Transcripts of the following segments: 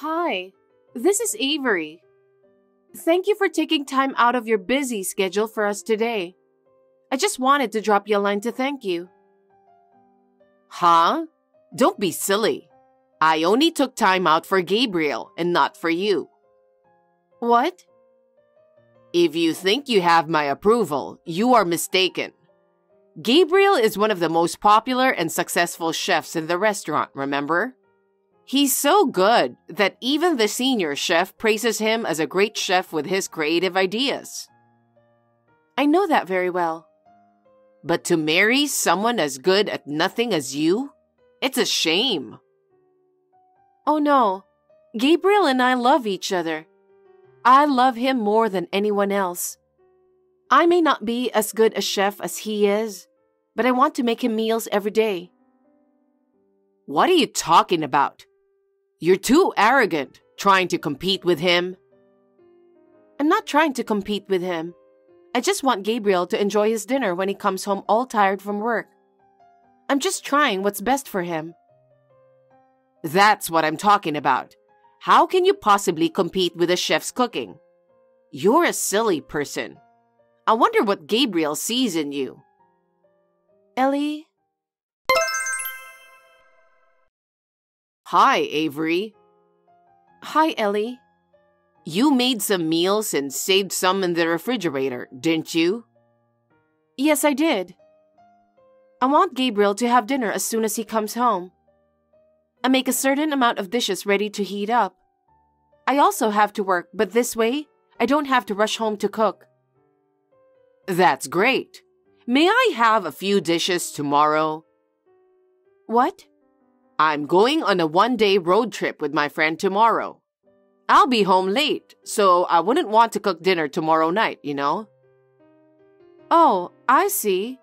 Hi, this is Avery. Thank you for taking time out of your busy schedule for us today. I just wanted to drop you a line to thank you. Huh? Don't be silly. I only took time out for Gabriel and not for you. What? If you think you have my approval, you are mistaken. Gabriel is one of the most popular and successful chefs in the restaurant, remember? He's so good that even the senior chef praises him as a great chef with his creative ideas. I know that very well. But to marry someone as good at nothing as you? It's a shame. Oh no, Gabriel and I love each other. I love him more than anyone else. I may not be as good a chef as he is, but I want to make him meals every day. What are you talking about? You're too arrogant, trying to compete with him. I'm not trying to compete with him. I just want Gabriel to enjoy his dinner when he comes home all tired from work. I'm just trying what's best for him. That's what I'm talking about. How can you possibly compete with a chef's cooking? You're a silly person. I wonder what Gabriel sees in you. Ellie? Hi, Avery. Hi, Ellie. You made some meals and saved some in the refrigerator, didn't you? Yes, I did. I want Gabriel to have dinner as soon as he comes home. I make a certain amount of dishes ready to heat up. I also have to work, but this way, I don't have to rush home to cook. That's great. May I have a few dishes tomorrow? What? I'm going on a one-day road trip with my friend tomorrow. I'll be home late, so I wouldn't want to cook dinner tomorrow night, you know? Oh, I see.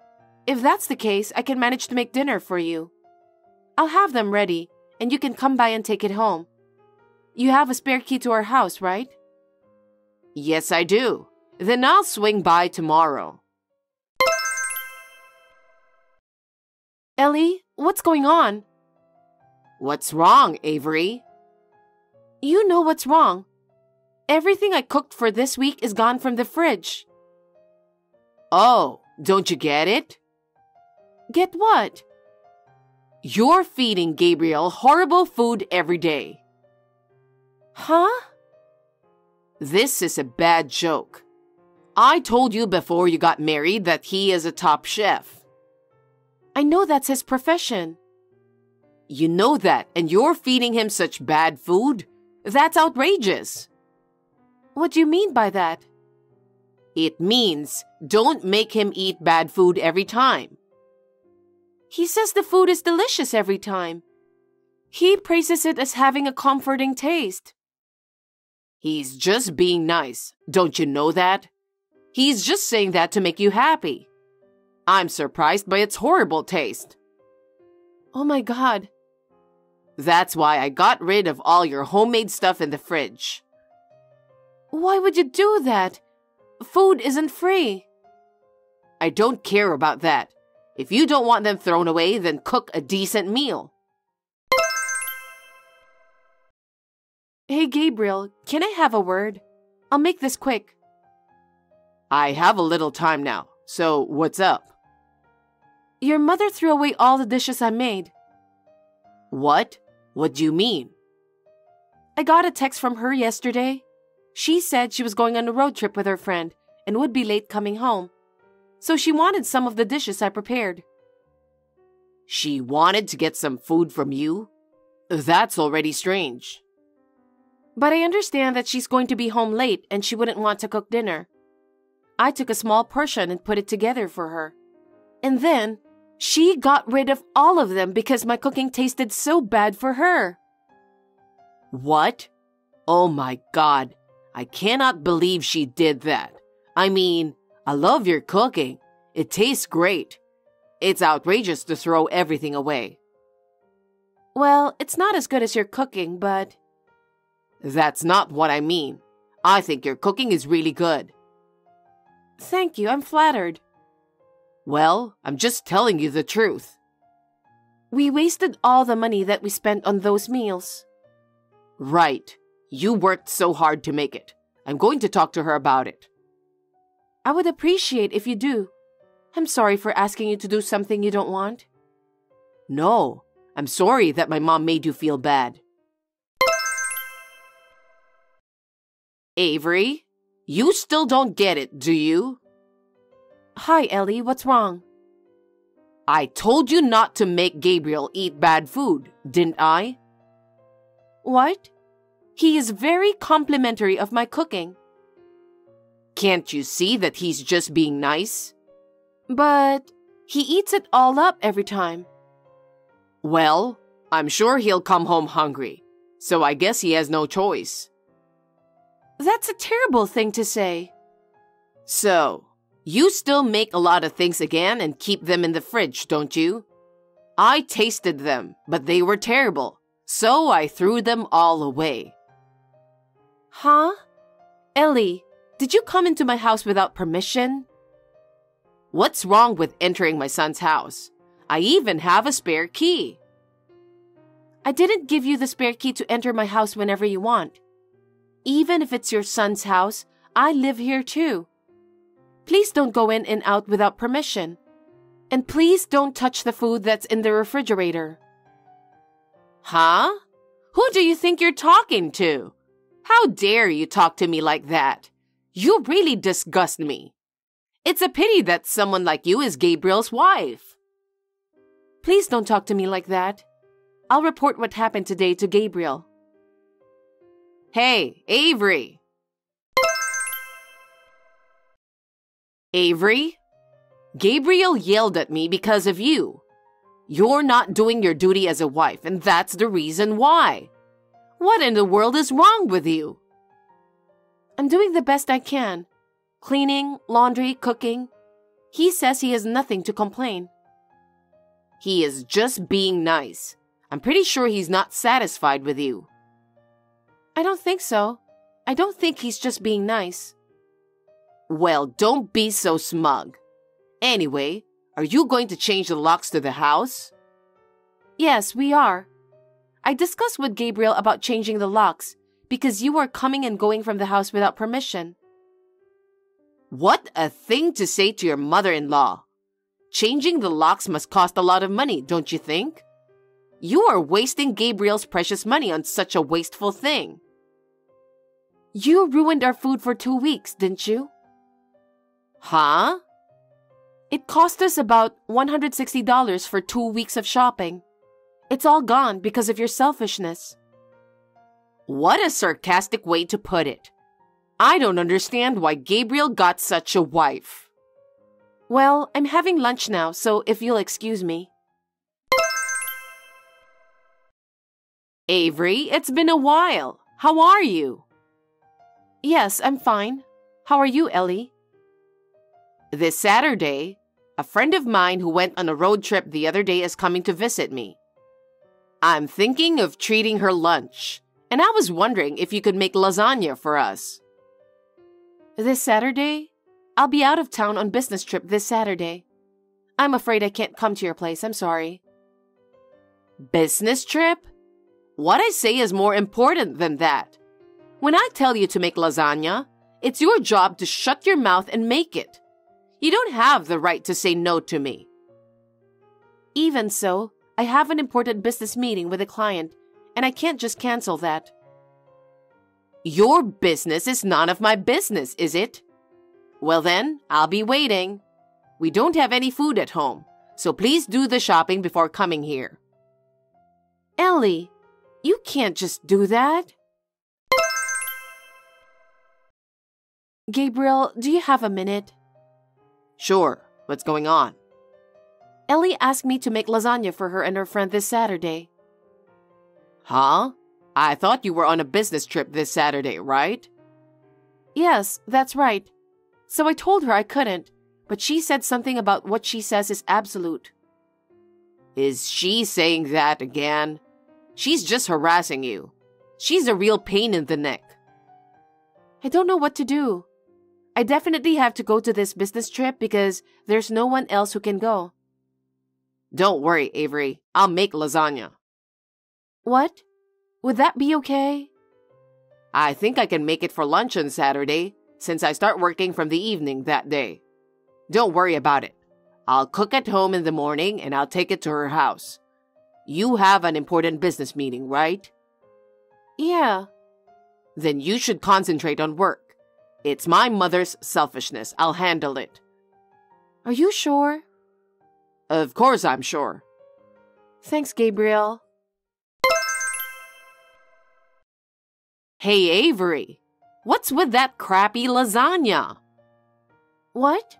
If that's the case, I can manage to make dinner for you. I'll have them ready, and you can come by and take it home. You have a spare key to our house, right? Yes, I do. Then I'll swing by tomorrow. Ellie, what's going on? What's wrong, Avery? You know what's wrong. Everything I cooked for this week is gone from the fridge. Oh, don't you get it? Get what? You're feeding Gabriel horrible food every day. Huh? This is a bad joke. I told you before you got married that he is a top chef. I know that's his profession. You know that, and you're feeding him such bad food? That's outrageous. What do you mean by that? It means don't make him eat bad food every time. He says the food is delicious every time. He praises it as having a comforting taste. He's just being nice. Don't you know that? He's just saying that to make you happy. I'm surprised by its horrible taste. Oh my God. That's why I got rid of all your homemade stuff in the fridge. Why would you do that? Food isn't free. I don't care about that. If you don't want them thrown away, then cook a decent meal. Hey, Gabriel, can I have a word? I'll make this quick. I have a little time now, so what's up? Your mother threw away all the dishes I made. What? What do you mean? I got a text from her yesterday. She said she was going on a road trip with her friend and would be late coming home. So she wanted some of the dishes I prepared. She wanted to get some food from you? That's already strange. But I understand that she's going to be home late and she wouldn't want to cook dinner. I took a small portion and put it together for her. And then, she got rid of all of them because my cooking tasted so bad for her. What? Oh my God. I cannot believe she did that. I mean, I love your cooking. It tastes great. It's outrageous to throw everything away. Well, it's not as good as your cooking, but... That's not what I mean. I think your cooking is really good. Thank you, I'm flattered. Well, I'm just telling you the truth. We wasted all the money that we spent on those meals. Right. You worked so hard to make it. I'm going to talk to her about it. I would appreciate if you do. I'm sorry for asking you to do something you don't want. No, I'm sorry that my mom made you feel bad. Avery, you still don't get it, do you? Hi, Ellie. What's wrong? I told you not to make Gabriel eat bad food, didn't I? What? He is very complimentary of my cooking. Can't you see that he's just being nice? But he eats it all up every time. Well, I'm sure he'll come home hungry, so I guess he has no choice. That's a terrible thing to say. So, you still make a lot of things again and keep them in the fridge, don't you? I tasted them, but they were terrible, so I threw them all away. Huh? Ellie, did you come into my house without permission? What's wrong with entering my son's house? I even have a spare key. I didn't give you the spare key to enter my house whenever you want. Even if it's your son's house, I live here too. Please don't go in and out without permission. And please don't touch the food that's in the refrigerator. Huh? Who do you think you're talking to? How dare you talk to me like that? You really disgust me. It's a pity that someone like you is Gabriel's wife. Please don't talk to me like that. I'll report what happened today to Gabriel. Hey, Avery. Avery? Gabriel yelled at me because of you. You're not doing your duty as a wife, and that's the reason why. What in the world is wrong with you? I'm doing the best I can. Cleaning, laundry, cooking. He says he has nothing to complain. He is just being nice. I'm pretty sure he's not satisfied with you. I don't think so. I don't think he's just being nice. Well, don't be so smug. Anyway, are you going to change the locks to the house? Yes, we are. I discussed with Gabriel about changing the locks because you are coming and going from the house without permission. What a thing to say to your mother-in-law. Changing the locks must cost a lot of money, don't you think? You are wasting Gabriel's precious money on such a wasteful thing. You ruined our food for 2 weeks, didn't you? Huh? It cost us about $160 for 2 weeks of shopping. It's all gone because of your selfishness. What a sarcastic way to put it. I don't understand why Gabriel got such a wife. Well, I'm having lunch now, so if you'll excuse me. Avery, it's been a while. How are you? Yes, I'm fine. How are you, Ellie? This Saturday, a friend of mine who went on a road trip the other day is coming to visit me. I'm thinking of treating her lunch, and I was wondering if you could make lasagna for us. This Saturday? I'll be out of town on business trip this Saturday. I'm afraid I can't come to your place. I'm sorry. Business trip? What I say is more important than that. When I tell you to make lasagna, it's your job to shut your mouth and make it. You don't have the right to say no to me. Even so, I have an important business meeting with a client, and I can't just cancel that. Your business is none of my business, is it? Well then, I'll be waiting. We don't have any food at home, so please do the shopping before coming here. Ellie, you can't just do that. Gabriel, do you have a minute? Sure. What's going on? Ellie asked me to make lasagna for her and her friend this Saturday. Huh? I thought you were on a business trip this Saturday, right? Yes, that's right. So I told her I couldn't, but she said something about what she says is absolute. Is she saying that again? She's just harassing you. She's a real pain in the neck. I don't know what to do. I definitely have to go to this business trip because there's no one else who can go. Don't worry, Avery. I'll make lasagna. What? Would that be okay? I think I can make it for lunch on Saturday, since I start working from the evening that day. Don't worry about it. I'll cook at home in the morning and I'll take it to her house. You have an important business meeting, right? Yeah. Then you should concentrate on work. It's my mother's selfishness. I'll handle it. Are you sure? Of course I'm sure. Thanks, Gabriel. Hey, Avery. What's with that crappy lasagna? What?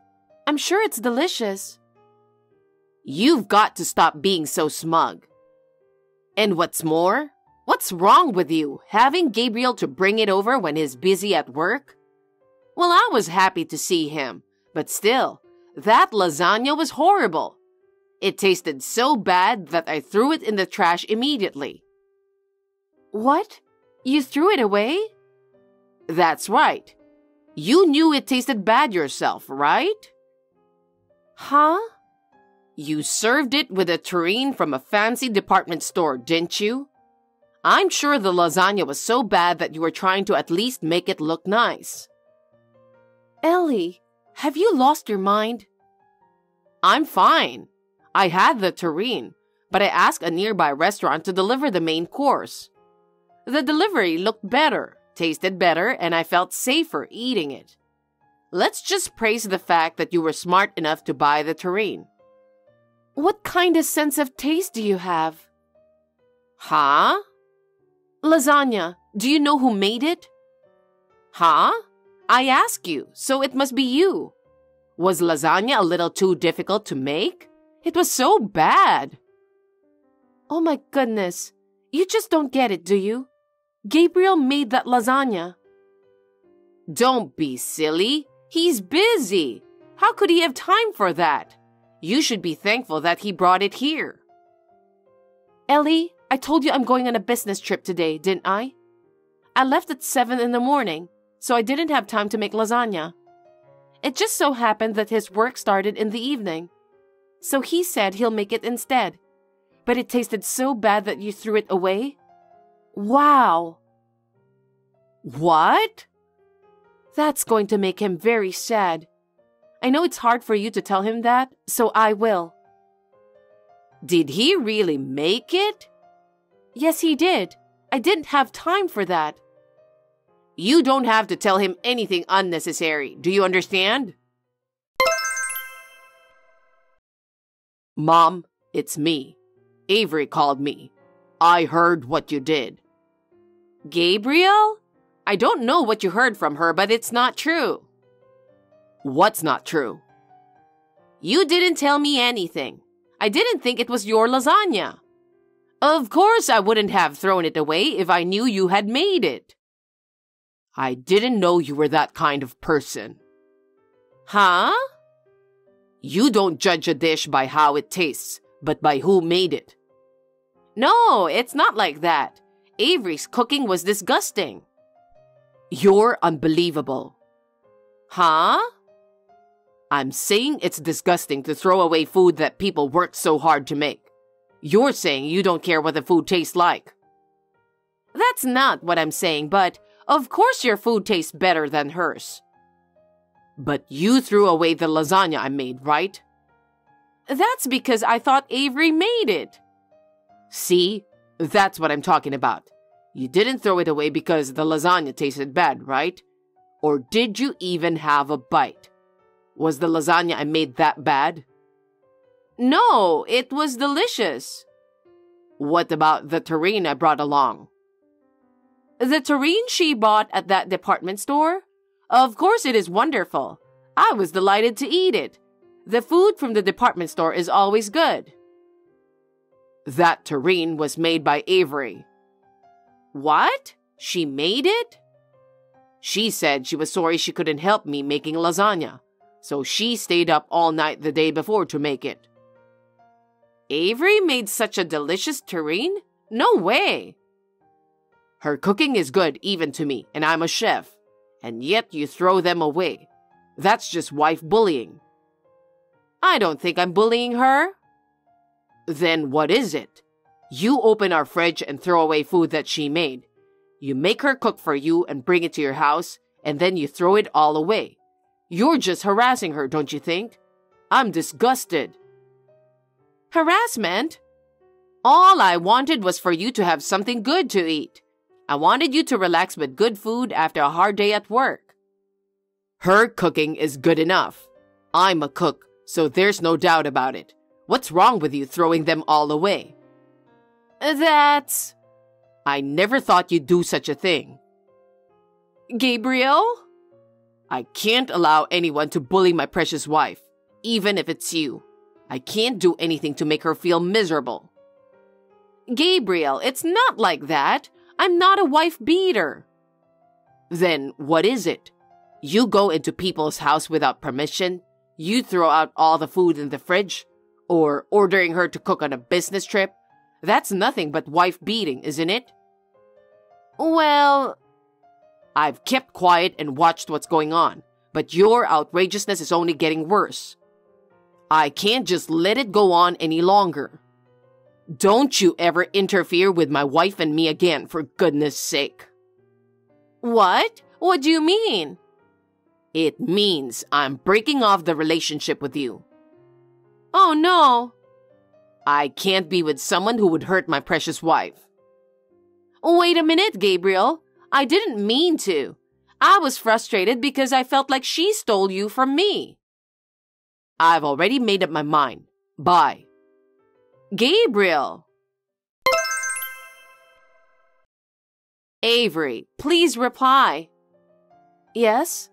I'm sure it's delicious. You've got to stop being so smug. And what's more, what's wrong with you, having Gabriel to bring it over when he's busy at work? Well, I was happy to see him, but still, that lasagna was horrible. It tasted so bad that I threw it in the trash immediately. What? You threw it away? That's right. You knew it tasted bad yourself, right? Huh? You served it with a tureen from a fancy department store, didn't you? I'm sure the lasagna was so bad that you were trying to at least make it look nice. Ellie, have you lost your mind? I'm fine. I had the tureen, but I asked a nearby restaurant to deliver the main course. The delivery looked better, tasted better, and I felt safer eating it. Let's just praise the fact that you were smart enough to buy the tureen. What kind of sense of taste do you have? Huh? Lasagna, do you know who made it? Huh? I ask you, so it must be you. Was lasagna a little too difficult to make? It was so bad. Oh my goodness, you just don't get it, do you? Gabriel made that lasagna. Don't be silly. He's busy. How could he have time for that? You should be thankful that he brought it here. Ellie, I told you I'm going on a business trip today, didn't I? I left at 7 in the morning, so I didn't have time to make lasagna. It just so happened that his work started in the evening. So he said he'll make it instead. But it tasted so bad that you threw it away? Wow! What? That's going to make him very sad. I know it's hard for you to tell him that, so I will. Did he really make it? Yes, he did. I didn't have time for that. You don't have to tell him anything unnecessary. Do you understand? Mom, it's me. Avery called me. I heard what you did. Gabriel? I don't know what you heard from her, but it's not true. What's not true? You didn't tell me anything. I didn't think it was your lasagna. Of course I wouldn't have thrown it away if I knew you had made it. I didn't know you were that kind of person. Huh? You don't judge a dish by how it tastes, but by who made it. No, it's not like that. Avery's cooking was disgusting. You're unbelievable. Huh? I'm saying it's disgusting to throw away food that people worked so hard to make. You're saying you don't care what the food tastes like. That's not what I'm saying, but of course your food tastes better than hers. But you threw away the lasagna I made, right? That's because I thought Avery made it. See? That's what I'm talking about. You didn't throw it away because the lasagna tasted bad, right? Or did you even have a bite? Was the lasagna I made that bad? No, it was delicious. What about the tureen I brought along? The tureen she bought at that department store? Of course it is wonderful. I was delighted to eat it. The food from the department store is always good. That tureen was made by Avery. What? She made it? She said she was sorry she couldn't help me making lasagna, so she stayed up all night the day before to make it. Avery made such a delicious tureen? No way! Her cooking is good even to me, and I'm a chef. And yet you throw them away. That's just wife bullying. I don't think I'm bullying her. Then what is it? You open our fridge and throw away food that she made. You make her cook for you and bring it to your house, and then you throw it all away. You're just harassing her, don't you think? I'm disgusted. Harassment? All I wanted was for you to have something good to eat. I wanted you to relax with good food after a hard day at work. Her cooking is good enough. I'm a cook, so there's no doubt about it. What's wrong with you throwing them all away? That's... I never thought you'd do such a thing. Gabriel? I can't allow anyone to bully my precious wife, even if it's you. I can't do anything to make her feel miserable. Gabriel, it's not like that. I'm not a wife beater. Then what is it? You go into people's house without permission? You throw out all the food in the fridge? Or ordering her to cook on a business trip? That's nothing but wife beating, isn't it? Well, I've kept quiet and watched what's going on, but your outrageousness is only getting worse. I can't just let it go on any longer. Don't you ever interfere with my wife and me again, for goodness sake. What? What do you mean? It means I'm breaking off the relationship with you. Oh no. I can't be with someone who would hurt my precious wife. Wait a minute, Gabriel. I didn't mean to. I was frustrated because I felt like she stole you from me. I've already made up my mind. Bye. Gabriel! Avery, please reply. Yes?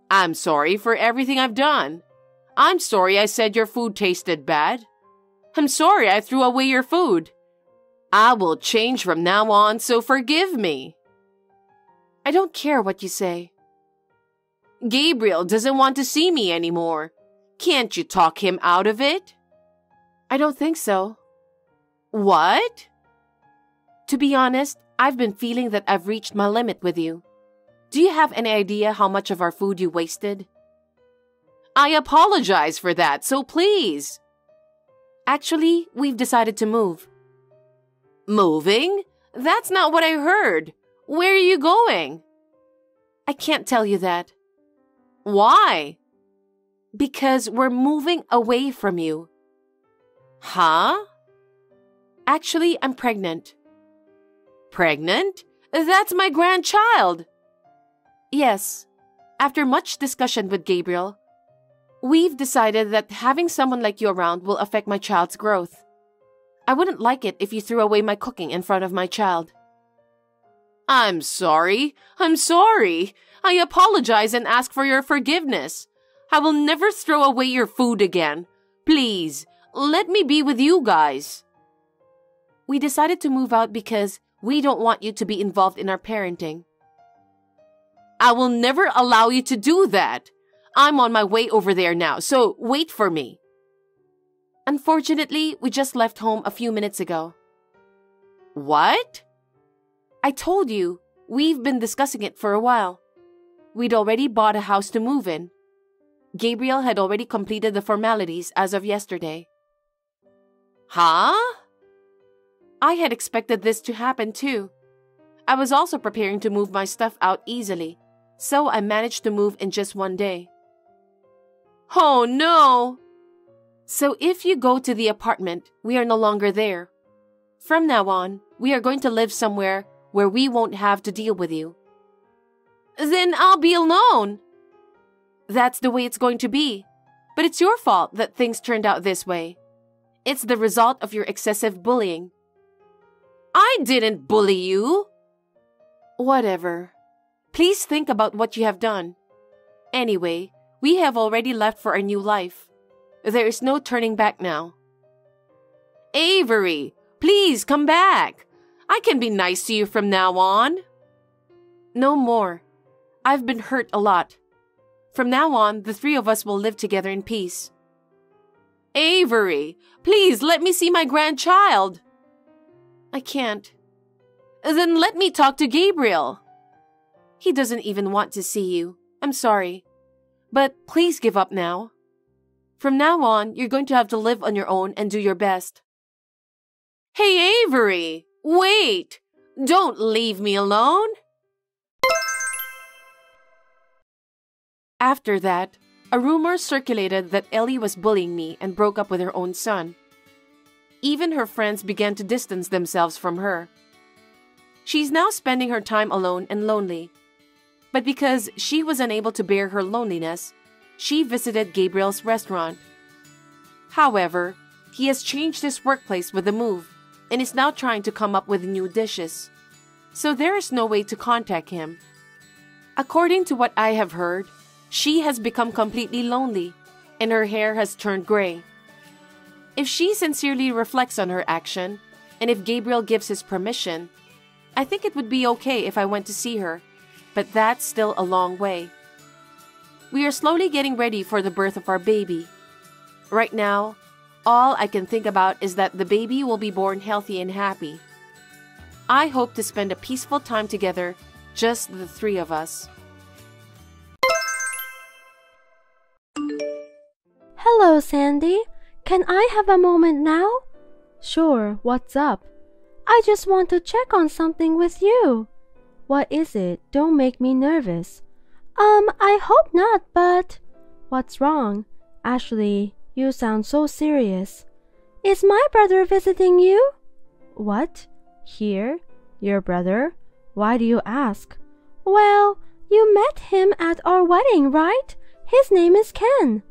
I'm sorry for everything I've done. I'm sorry I said your food tasted bad. I'm sorry I threw away your food. I will change from now on, so forgive me. I don't care what you say. Gabriel doesn't want to see me anymore. Can't you talk him out of it? I don't think so. What? To be honest, I've been feeling that I've reached my limit with you. Do you have any idea how much of our food you wasted? I apologize for that, so please. Actually, we've decided to move. Moving? That's not what I heard. Where are you going? I can't tell you that. Why? Because we're moving away from you. Huh? Actually, I'm pregnant. Pregnant? That's my grandchild. Yes. After much discussion with Gabriel, we've decided that having someone like you around will affect my child's growth. I wouldn't like it if you threw away my cooking in front of my child. I'm sorry. I apologize and ask for your forgiveness. I will never throw away your food again. Please, let me be with you guys. We decided to move out because we don't want you to be involved in our parenting. I will never allow you to do that. I'm on my way over there now, so wait for me. Unfortunately, we just left home a few minutes ago. What? I told you, we've been discussing it for a while. We'd already bought a house to move in. Gabriel had already completed the formalities as of yesterday. Huh? I had expected this to happen too. I was also preparing to move my stuff out easily, so I managed to move in just one day. Oh no! So if you go to the apartment, we are no longer there. From now on, we are going to live somewhere where we won't have to deal with you. Then I'll be alone. That's the way it's going to be. But it's your fault that things turned out this way. It's the result of your excessive bullying. I didn't bully you. Whatever. Please think about what you have done. Anyway, we have already left for our new life. There is no turning back now. Avery, please come back. I can be nice to you from now on. No more. I've been hurt a lot. From now on, the three of us will live together in peace. Avery, please let me see my grandchild. I can't. Then let me talk to Gabriel. He doesn't even want to see you. I'm sorry. But please give up now. From now on, you're going to have to live on your own and do your best. Hey, Avery, wait. Don't leave me alone. After that, a rumor circulated that Ellie was bullying me and broke up with her own son. Even her friends began to distance themselves from her. She's now spending her time alone and lonely. But because she was unable to bear her loneliness, she visited Gabriel's restaurant. However, he has changed his workplace with the move and is now trying to come up with new dishes. So there is no way to contact him. According to what I have heard, she has become completely lonely and her hair has turned gray. If she sincerely reflects on her action, and if Gabriel gives his permission, I think it would be okay if I went to see her, but that's still a long way. We are slowly getting ready for the birth of our baby. Right now, all I can think about is that the baby will be born healthy and happy. I hope to spend a peaceful time together, just the three of us. Hello, Sandy. Can I have a moment now? Sure, what's up? I just want to check on something with you. What is it? Don't make me nervous. I hope not, but... What's wrong? Ashley, you sound so serious. Is my brother visiting you? What? Here? Your brother? Why do you ask? Well, you met him at our wedding, right? His name is Ken.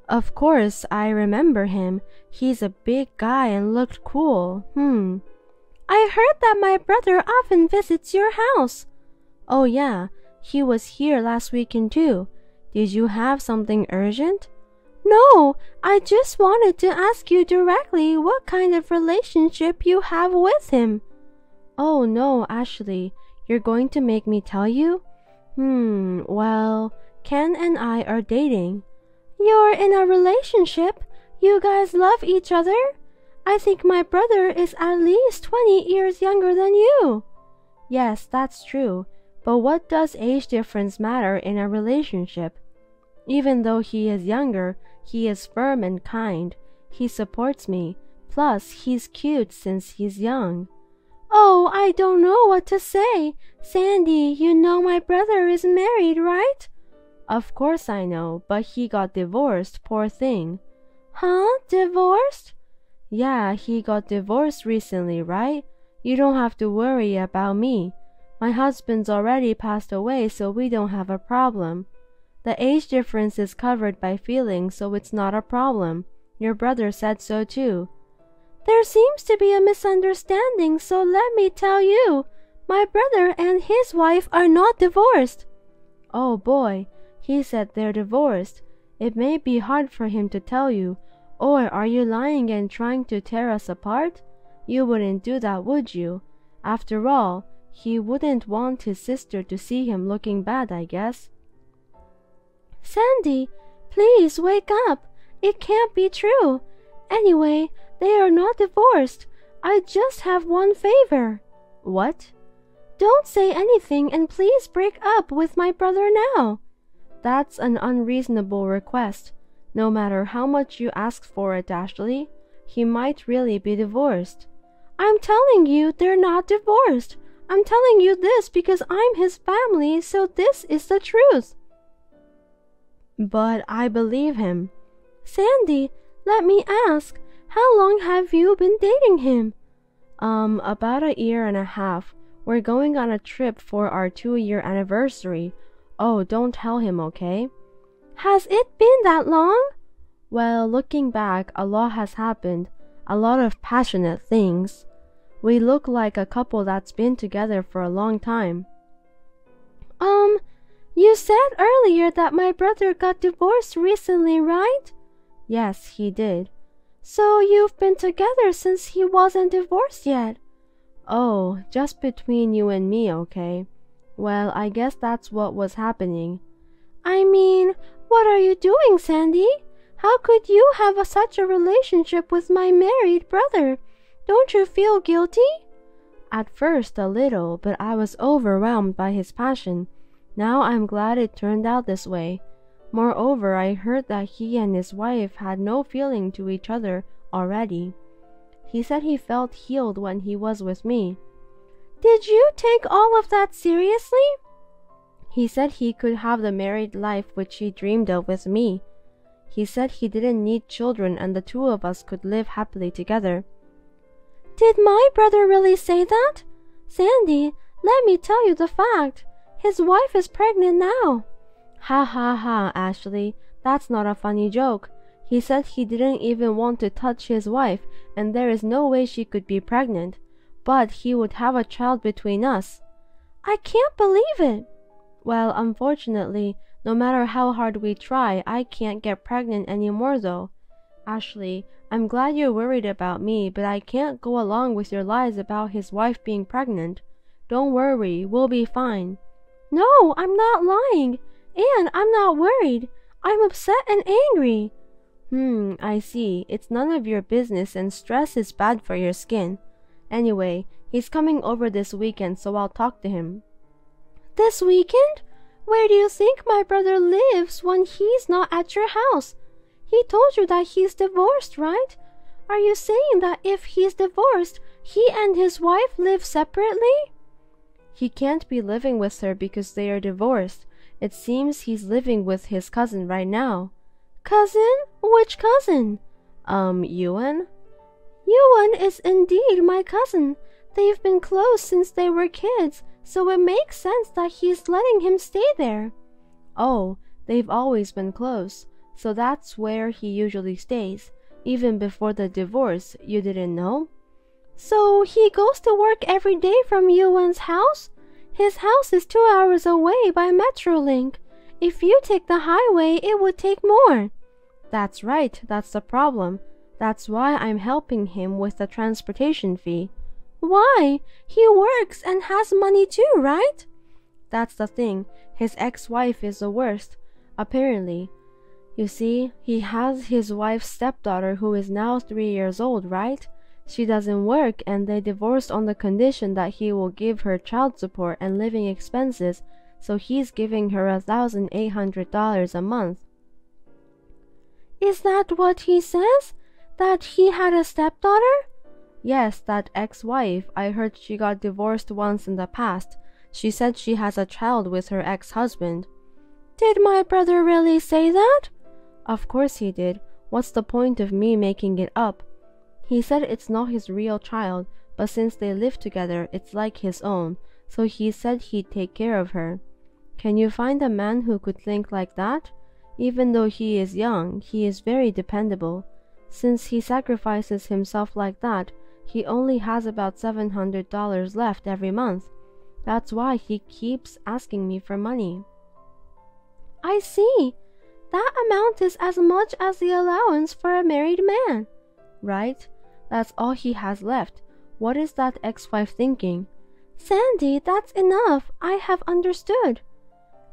Of course, I remember him. He's a big guy and looked cool. I heard that my brother often visits your house. Oh yeah, he was here last weekend too. Did you have something urgent? No, I just wanted to ask you directly what kind of relationship you have with him. Oh no, Ashley, you're going to make me tell you? Well, Ken and I are dating. You're in a relationship? You guys love each other? I think my brother is at least 20 years younger than you. Yes, that's true. But what does age difference matter in a relationship? Even though he is younger, he is firm and kind. He supports me. Plus, he's cute since he's young. Oh, I don't know what to say. Sandy, you know my brother is married, right? Of course I know, but he got divorced, poor thing. Huh? Divorced? Yeah, he got divorced recently, right? You don't have to worry about me. My husband's already passed away, so we don't have a problem. The age difference is covered by feelings, so it's not a problem. Your brother said so too. There seems to be a misunderstanding, so let me tell you. My brother and his wife are not divorced. Oh boy, he said they're divorced. It may be hard for him to tell you. Or are you lying and trying to tear us apart? You wouldn't do that, would you? After all, he wouldn't want his sister to see him looking bad, I guess. Sandy, please wake up. It can't be true. Anyway, they are not divorced. I just have one favor. What? Don't say anything and please break up with my brother now. That's an unreasonable request. No matter how much you ask for it, Ashley, he might really be divorced. I'm telling you they're not divorced. I'm telling you this because I'm his family, so this is the truth. But I believe him. Sandy, let me ask, how long have you been dating him? About a year and a half. We're going on a trip for our 2-year anniversary. Oh, don't tell him, okay? Has it been that long? Well, looking back, a lot has happened. A lot of passionate things. We look like a couple that's been together for a long time. You said earlier that my brother got divorced recently, right? Yes, he did. So you've been together since he wasn't divorced yet? Oh, just between you and me, okay? Well, I guess that's what was happening. I mean, what are you doing, Sandy? How could you have such a relationship with my married brother? Don't you feel guilty? At first, a little, but I was overwhelmed by his passion. Now I'm glad it turned out this way. Moreover, I heard that he and his wife had no feeling to each other already. He said he felt healed when he was with me. Did you take all of that seriously? He said he could have the married life which he dreamed of with me. He said he didn't need children and the two of us could live happily together. Did my brother really say that? Sandy, let me tell you the fact. His wife is pregnant now. Ha ha ha, Ashley. That's not a funny joke. He said he didn't even want to touch his wife and there is no way she could be pregnant. But he would have a child between us. I can't believe it. Well, unfortunately, no matter how hard we try, I can't get pregnant anymore though. Ashley, I'm glad you're worried about me, but I can't go along with your lies about his wife being pregnant. Don't worry, we'll be fine. No, I'm not lying. And I'm not worried. I'm upset and angry. I see. It's none of your business and stress is bad for your skin. Anyway, he's coming over this weekend, so I'll talk to him. This weekend? Where do you think my brother lives when he's not at your house? He told you that he's divorced, right? Are you saying that if he's divorced, he and his wife live separately? He can't be living with her because they are divorced. It seems he's living with his cousin right now. Cousin? Which cousin? Yuan? Yuan is indeed my cousin. They've been close since they were kids, so it makes sense that he's letting him stay there. Oh, they've always been close, so that's where he usually stays, even before the divorce. You didn't know? So he goes to work every day from Yuan's house? His house is 2 hours away by Metrolink. If you take the highway, it would take more. That's right, that's the problem. That's why I'm helping him with the transportation fee. Why? He works and has money too, right? That's the thing. His ex-wife is the worst, apparently. You see, he has his wife's stepdaughter who is now 3 years old, right? She doesn't work and they divorced on the condition that he will give her child support and living expenses, so he's giving her $1,800 a month. Is that what he says? That he had a stepdaughter? Yes, that ex-wife. I heard she got divorced once in the past. She said she has a child with her ex-husband. Did my brother really say that? Of course he did. What's the point of me making it up? He said it's not his real child, but since they live together, it's like his own, so he said he'd take care of her. Can you find a man who could think like that? Even though he is young, he is very dependable. Since he sacrifices himself like that, he only has about $700 left every month. That's why he keeps asking me for money. I see. That amount is as much as the allowance for a married man. Right? That's all he has left. What is that ex-wife thinking? Sandy, that's enough. I have understood.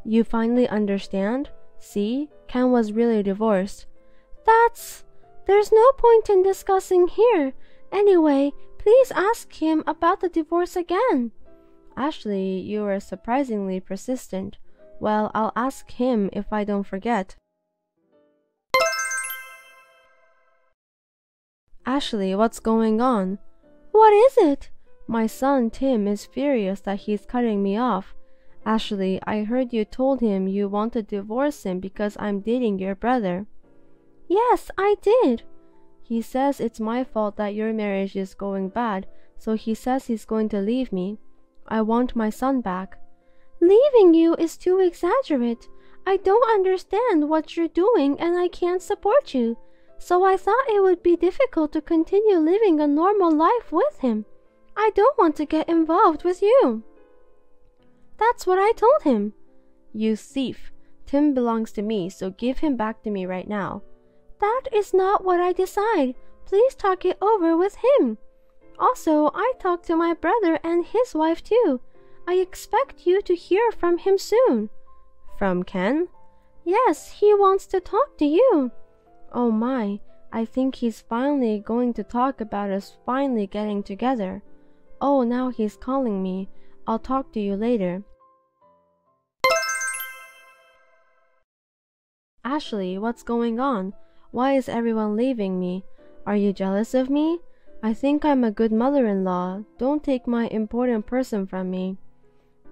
You finally understand? See, Ken was really divorced. There's no point in discussing here. Anyway, please ask him about the divorce again. Ashley, you are surprisingly persistent. Well, I'll ask him if I don't forget. Ashley, what's going on? What is it? My son Tim is furious that he's cutting me off. Ashley, I heard you told him you want to divorce him because I'm dating your brother. Yes, I did. He says it's my fault that your marriage is going bad, so he says he's going to leave me. I want my son back. Leaving you is too exaggerate. I don't understand what you're doing and I can't support you. So I thought it would be difficult to continue living a normal life with him. I don't want to get involved with you. That's what I told him. You thief. Tim belongs to me, so give him back to me right now. That is not what I decide. Please talk it over with him. Also, I talked to my brother and his wife too. I expect you to hear from him soon. From Ken? Yes, he wants to talk to you. Oh my, I think he's finally going to talk about us finally getting together. Oh, now he's calling me. I'll talk to you later. Ashley, what's going on? Why is everyone leaving me? Are you jealous of me? I think I'm a good mother-in-law. Don't take my important person from me.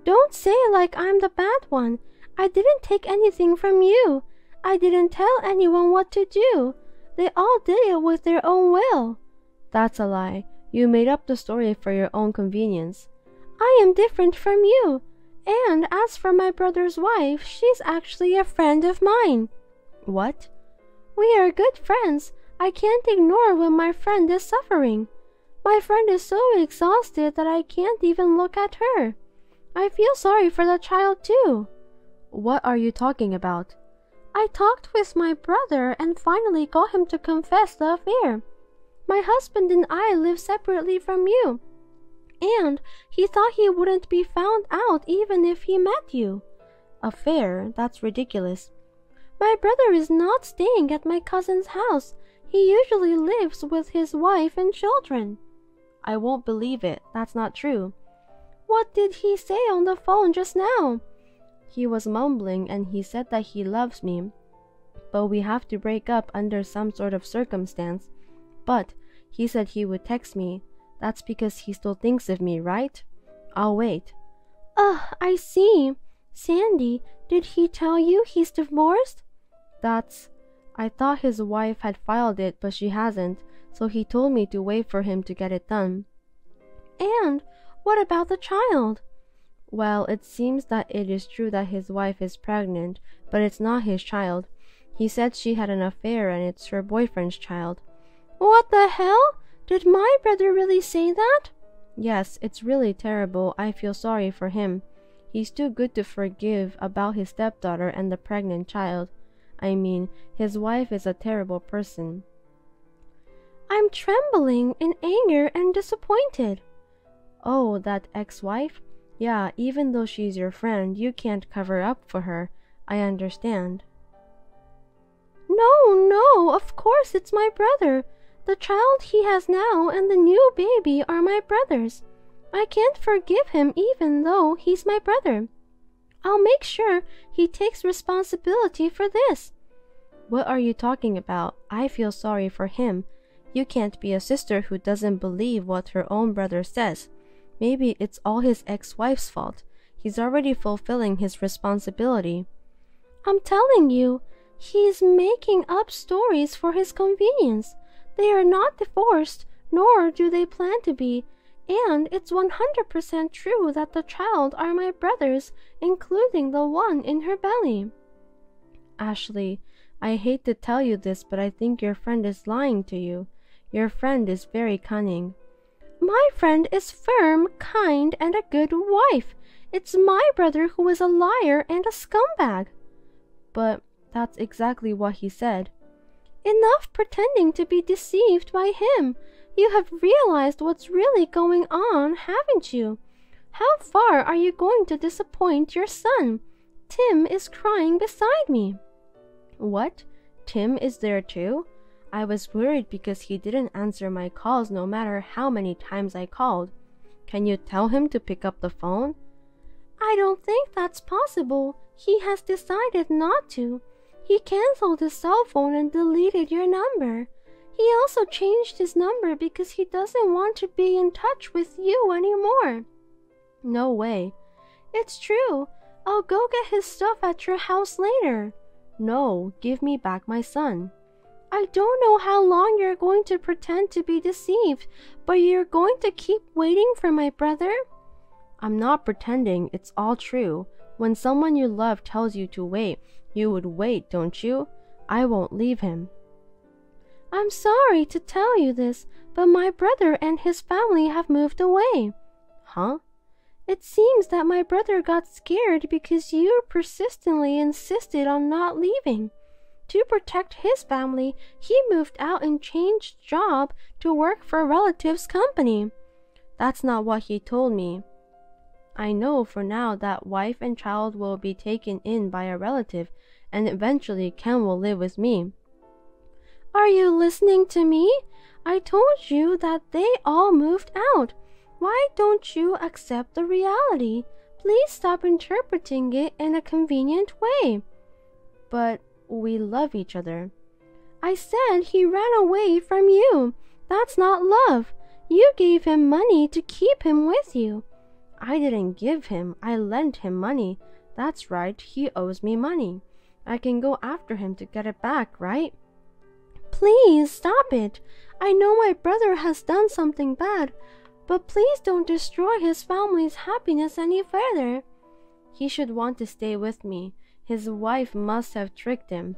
Don't say it like I'm the bad one. I didn't take anything from you. I didn't tell anyone what to do. They all did it with their own will. That's a lie. You made up the story for your own convenience. I am different from you. And as for my brother's wife, she's actually a friend of mine. What? We are good friends. I can't ignore when my friend is suffering. My friend is so exhausted that I can't even look at her. I feel sorry for the child too. What are you talking about? I talked with my brother and finally got him to confess the affair. My husband and I live separately from you, and he thought he wouldn't be found out even if he met you. Affair? That's ridiculous. My brother is not staying at my cousin's house. He usually lives with his wife and children. I won't believe it. That's not true. What did he say on the phone just now? He was mumbling and he said that he loves me, but we have to break up under some sort of circumstance. But he said he would text me. That's because he still thinks of me, right? I'll wait. I see. Sandy, did he tell you he's divorced? I thought his wife had filed it, but she hasn't, so he told me to wait for him to get it done. And what about the child? Well, it seems that it is true that his wife is pregnant, but it's not his child. He said she had an affair and it's her boyfriend's child. What the hell? Did my brother really say that? Yes, it's really terrible. I feel sorry for him. He's too good to forgive about his stepdaughter and the pregnant child. I mean, his wife is a terrible person. I'm trembling in anger and disappointed. Oh, that ex-wife? Yeah, even though she's your friend, you can't cover up for her. I understand. No, of course it's my brother. The child he has now and the new baby are my brother's. I can't forgive him even though he's my brother. I'll make sure he takes responsibility for this. What are you talking about? I feel sorry for him. You can't be a sister who doesn't believe what her own brother says. Maybe it's all his ex-wife's fault. He's already fulfilling his responsibility. I'm telling you, he's making up stories for his convenience. They are not divorced, nor do they plan to be. And it's 100% true that the child are my brothers, including the one in her belly. Ashley, I hate to tell you this, but I think your friend is lying to you. Your friend is very cunning. My friend is firm, kind, and a good wife. It's my brother who is a liar and a scumbag. But that's exactly what he said. Enough pretending to be deceived by him. You have realized what's really going on, haven't you? How far are you going to disappoint your son? Tim is crying beside me. What? Tim is there too? I was worried because he didn't answer my calls no matter how many times I called. Can you tell him to pick up the phone? I don't think that's possible. He has decided not to. He canceled his cell phone and deleted your number. He also changed his number because he doesn't want to be in touch with you anymore. No way. It's true. I'll go get his stuff at your house later. No, give me back my son. I don't know how long you're going to pretend to be deceived, but you're going to keep waiting for my brother? I'm not pretending, it's all true. When someone you love tells you to wait, you would wait, don't you? I won't leave him. I'm sorry to tell you this, but my brother and his family have moved away. Huh? It seems that my brother got scared because you persistently insisted on not leaving. To protect his family, he moved out and changed job to work for a relative's company. That's not what he told me. I know for now that wife and child will be taken in by a relative, and eventually Ken will live with me. Are you listening to me? I told you that they all moved out. Why don't you accept the reality? Please stop interpreting it in a convenient way. But we love each other. I said he ran away from you. That's not love. You gave him money to keep him with you. I didn't give him, I lent him money. That's right, he owes me money. I can go after him to get it back, right? Please stop it. I know my brother has done something bad, but please don't destroy his family's happiness any further. He should want to stay with me. His wife must have tricked him.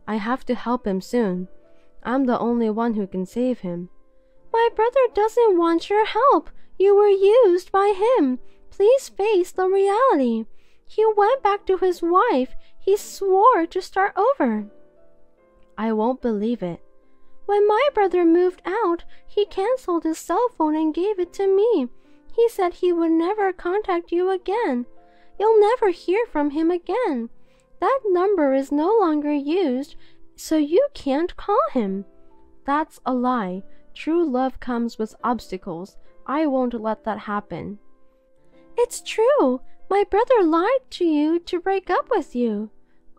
I have to help him soon. I'm the only one who can save him. My brother doesn't want your help. You were used by him. Please face the reality. He went back to his wife. He swore to start over. I won't believe it. When my brother moved out, he canceled his cell phone and gave it to me. He said he would never contact you again. You'll never hear from him again. That number is no longer used, so you can't call him. That's a lie. True love comes with obstacles. I won't let that happen. It's true. My brother lied to you to break up with you.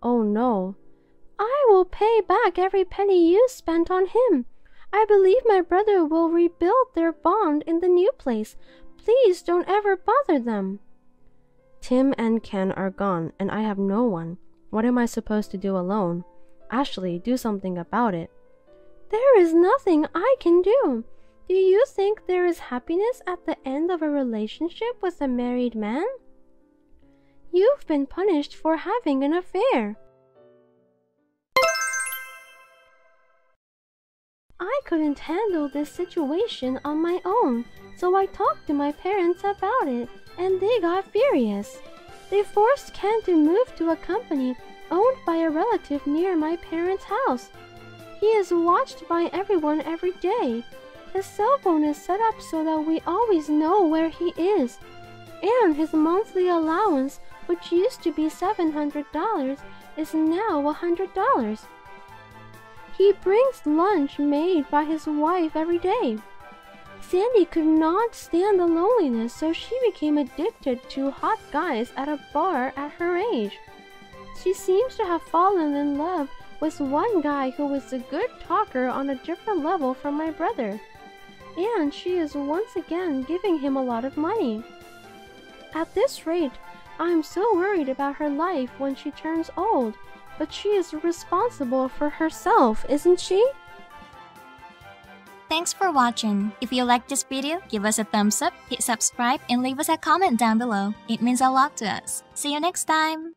Oh no. I will pay back every penny you spent on him. I believe my brother will rebuild their bond in the new place. Please don't ever bother them. Tim and Ken are gone, and I have no one. What am I supposed to do alone? Ashley, do something about it. There is nothing I can do. Do you think there is happiness at the end of a relationship with a married man? You've been punished for having an affair. I couldn't handle this situation on my own, so I talked to my parents about it, and they got furious. They forced Ken to move to a company owned by a relative near my parents' house. He is watched by everyone every day. His cell phone is set up so that we always know where he is. And his monthly allowance, which used to be $700, is now $100. He brings lunch made by his wife every day. Sandy could not stand the loneliness, so she became addicted to hot guys at a bar at her age. She seems to have fallen in love with one guy who was a good talker on a different level from my brother. And she is once again giving him a lot of money. At this rate, I'm so worried about her life when she turns old. But she is responsible for herself, isn't she? Thanks for watching. If you liked this video, give us a thumbs up, hit subscribe, and leave us a comment down below. It means a lot to us. See you next time!